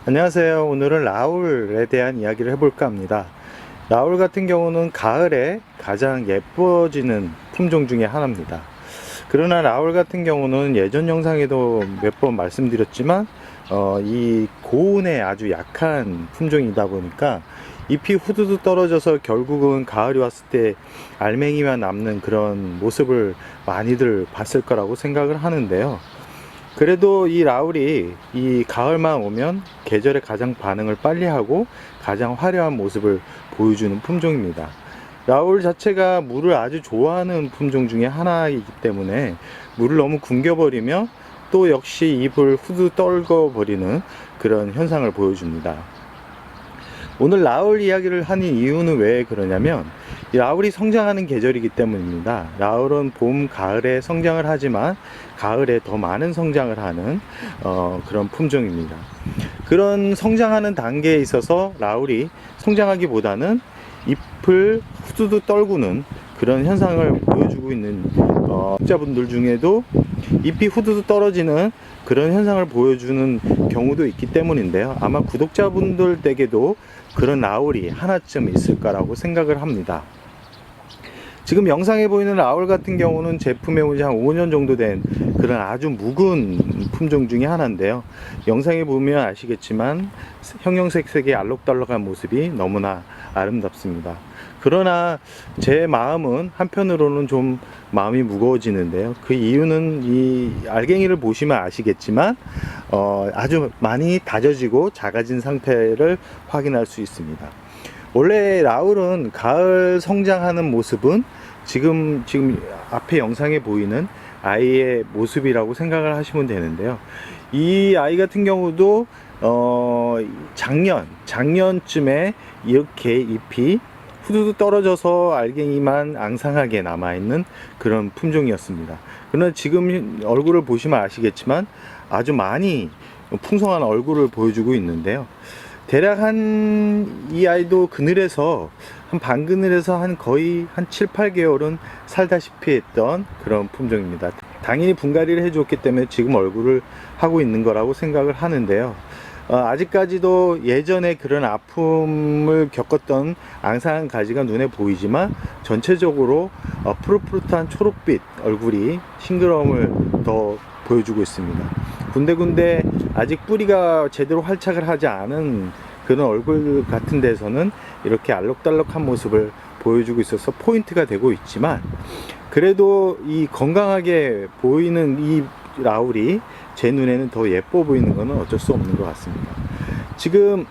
안녕하세요. 오늘은 라울에 대한 이야기를 해볼까 합니다. 라울 같은 경우는 가을에 가장 예뻐지는 품종 중에 하나입니다. 그러나 라울 같은 경우는 예전 영상에도 몇 번 말씀드렸지만 이 고온에 아주 약한 품종이다 보니까 잎이 후두둑 떨어져서 결국은 가을이 왔을 때 알맹이만 남는 그런 모습을 많이들 봤을 거라고 생각을 하는데요. 그래도 이 라울이 이 가을만 오면 계절에 가장 반응을 빨리 하고 가장 화려한 모습을 보여주는 품종입니다. 라울 자체가 물을 아주 좋아하는 품종 중에 하나이기 때문에 물을 너무 굶겨버리면 또 역시 잎을 후두 떨궈버리는 그런 현상을 보여줍니다. 오늘 라울 이야기를 하는 이유는 왜 그러냐면 이 라울이 성장하는 계절이기 때문입니다. 라울은 봄, 가을에 성장을 하지만 가을에 더 많은 성장을 하는 그런 품종입니다. 그런 성장하는 단계에 있어서 라울이 성장하기보다는 잎을 후두두 떨구는 그런 현상을 보여주고 있는 구독자분들 중에도 잎이 후두두 떨어지는 그런 현상을 보여주는 경우도 있기 때문인데요. 아마 구독자분들 댁에도 그런 라울이 하나쯤 있을 거라고 생각을 합니다. 지금 영상에 보이는 라울 같은 경우는 제품에 온 지 한 5년 정도 된 그런 아주 묵은 품종 중에 하나인데요. 영상에 보면 아시겠지만 형형색색의 알록달록한 모습이 너무나 아름답습니다. 그러나 제 마음은 한편으로는 좀 마음이 무거워지는데요. 그 이유는 이 알갱이를 보시면 아시겠지만 아주 많이 다져지고 작아진 상태를 확인할 수 있습니다. 원래 라울은 가을 성장하는 모습은 지금 앞에 영상에 보이는 아이의 모습이라고 생각을 하시면 되는데요. 이 아이 같은 경우도 작년쯤에 이렇게 잎이 후두두 떨어져서 알갱이만 앙상하게 남아있는 그런 품종이었습니다. 그러나 지금 얼굴을 보시면 아시겠지만 아주 많이 풍성한 얼굴을 보여주고 있는데요. 대략 이 아이도 그늘에서 반그늘에서 거의 7, 8개월은 살다시피 했던 그런 품종입니다. 당연히 분갈이를 해줬기 때문에 지금 얼굴을 하고 있는 거라고 생각을 하는데요. 아직까지도 예전에 그런 아픔을 겪었던 앙상한 가지가 눈에 보이지만 전체적으로 푸릇푸릇한 초록빛 얼굴이 싱그러움을 더 보여주고 있습니다. 군데군데 아직 뿌리가 제대로 활착을 하지 않은 그런 얼굴 같은 데서는 이렇게 알록달록한 모습을 보여주고 있어서 포인트가 되고 있지만, 그래도 이 건강하게 보이는 이 라울이 제 눈에는 더 예뻐 보이는 것은 어쩔 수 없는 것 같습니다. 지금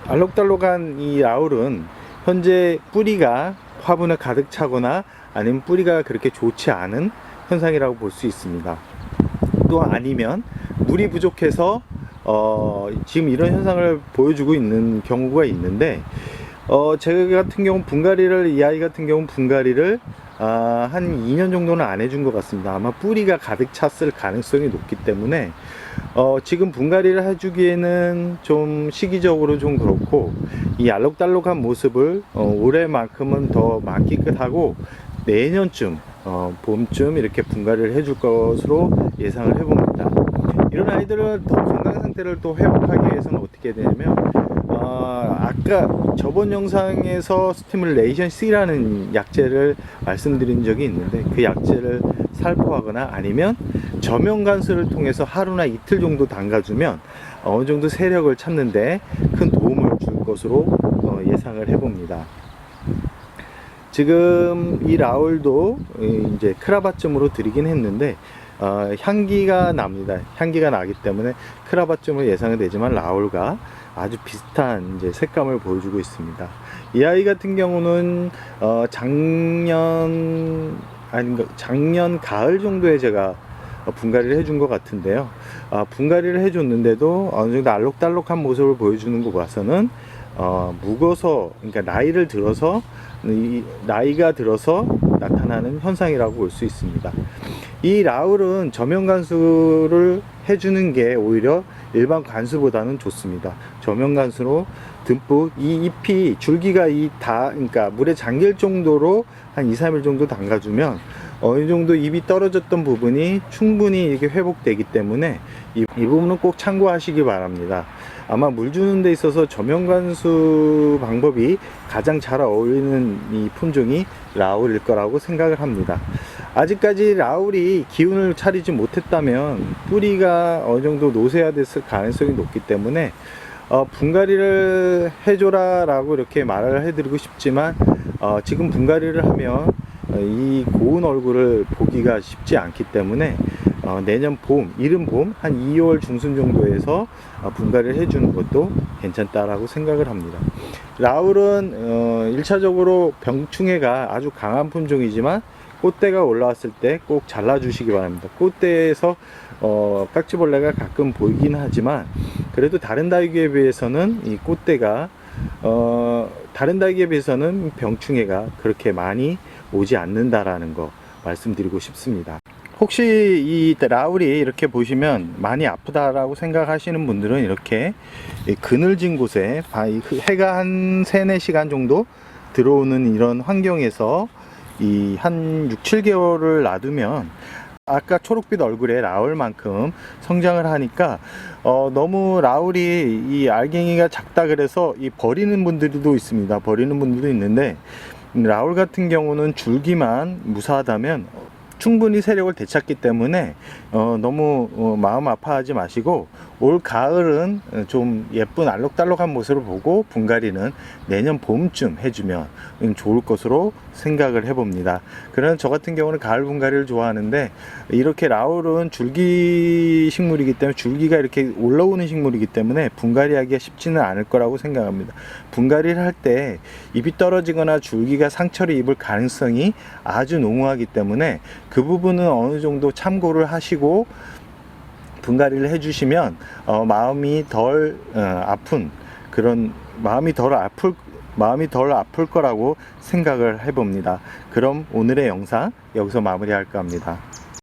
알록달록한 이 라울은 현재 뿌리가 화분에 가득 차거나 아니면 뿌리가 그렇게 좋지 않은 현상이라고 볼 수 있습니다. 또 아니면 물이 부족해서 지금 이런 현상을 보여주고 있는 경우가 있는데, 제가 같은 경우 이 아이 같은 경우 분갈이를 한 2년 정도는 안 해준 것 같습니다. 아마 뿌리가 가득 찼을 가능성이 높기 때문에 지금 분갈이를 해주기에는 좀 시기적으로 좀 그렇고, 이 알록달록한 모습을 올해만큼은 더 만끽하고 내년쯤 봄쯤 이렇게 분갈이를 해줄 것으로 예상을 해봅니다. 이런 아이들은 더 건강 상태를 또 회복하기 위해서는 어떻게 해야 되냐면, 아까 저번 영상에서 스티뮬레이션 C라는 약재를 말씀드린 적이 있는데, 그 약재를 살포하거나 아니면 저명간수를 통해서 하루나 이틀 정도 담가주면 어느 정도 세력을 찾는데 큰 도움을 줄 것으로 예상을 해봅니다. 지금 이 라울도 이제 크라바쯤으로 드리긴 했는데 향기가 납니다. 향기가 나기 때문에 크라바쯤으로 예상이 되지만 라울과 아주 비슷한 이제 색감을 보여주고 있습니다. 이 아이 같은 경우는 작년 가을 정도에 제가 분갈이를 해준 것 같은데요. 분갈이를 해줬는데도 어느 정도 알록달록한 모습을 보여주는 거 봐서는 묵어서, 그러니까 나이가 들어서 나타나는 현상이라고 볼 수 있습니다. 이 라울은 저명간수를 해주는 게 오히려 일반 간수보다는 좋습니다. 저명간수로 듬뿍 이 잎이 줄기가 그러니까 물에 잠길 정도로 한 2, 3일 정도 담가주면 어느 정도 잎이 떨어졌던 부분이 충분히 이렇게 회복되기 때문에 이 부분은 꼭 참고하시기 바랍니다. 아마 물 주는 데 있어서 저면관수 방법이 가장 잘 어울리는 이 품종이 라울일 거라고 생각을 합니다. 아직까지 라울이 기운을 차리지 못했다면 뿌리가 어느 정도 노쇠화됐을 가능성이 높기 때문에 분갈이를 해줘라 라고 이렇게 말을 해드리고 싶지만 지금 분갈이를 하면 이 고운 얼굴을 보기가 쉽지 않기 때문에 내년 봄, 이른 봄 한 2월 중순 정도에서 분갈이를 해주는 것도 괜찮다라고 생각을 합니다. 라울은 1차적으로 병충해가 아주 강한 품종이지만 꽃대가 올라왔을 때 꼭 잘라주시기 바랍니다. 꽃대에서 깍지벌레가 가끔 보이긴 하지만 그래도 다른 다육이에 비해서는 이 꽃대가 다른 다육이에 비해서는 병충해가 그렇게 많이 오지 않는다라는 거 말씀드리고 싶습니다. 혹시 이 라울이 이렇게 보시면 많이 아프다라고 생각하시는 분들은 이렇게 그늘진 곳에 해가 한 3-4시간 정도 들어오는 이런 환경에서 이 한 6-7개월을 놔두면 아까 초록빛 얼굴에 라울만큼 성장을 하니까 너무 라울이 이 알갱이가 작다 그래서 이 버리는 분들도 있습니다. 버리는 분들도 있는데 라울 같은 경우는 줄기만 무사하다면 충분히 세력을 되찾기 때문에 너무 마음 아파하지 마시고 올 가을은 좀 예쁜 알록달록한 모습을 보고 분갈이는 내년 봄쯤 해주면 좋을 것으로 생각을 해봅니다. 그러나 저 같은 경우는 가을 분갈이를 좋아하는데 이렇게 라울은 줄기 식물이기 때문에 줄기가 이렇게 올라오는 식물이기 때문에 분갈이하기가 쉽지는 않을 거라고 생각합니다. 분갈이를 할 때 잎이 떨어지거나 줄기가 상처를 입을 가능성이 아주 농후하기 때문에 그 부분은 어느 정도 참고를 하시고 분갈이를 해주시면 마음이 덜 아픈 그런 마음이 덜 아플 거라고 생각을 해봅니다. 그럼 오늘의 영상 여기서 마무리할까 합니다.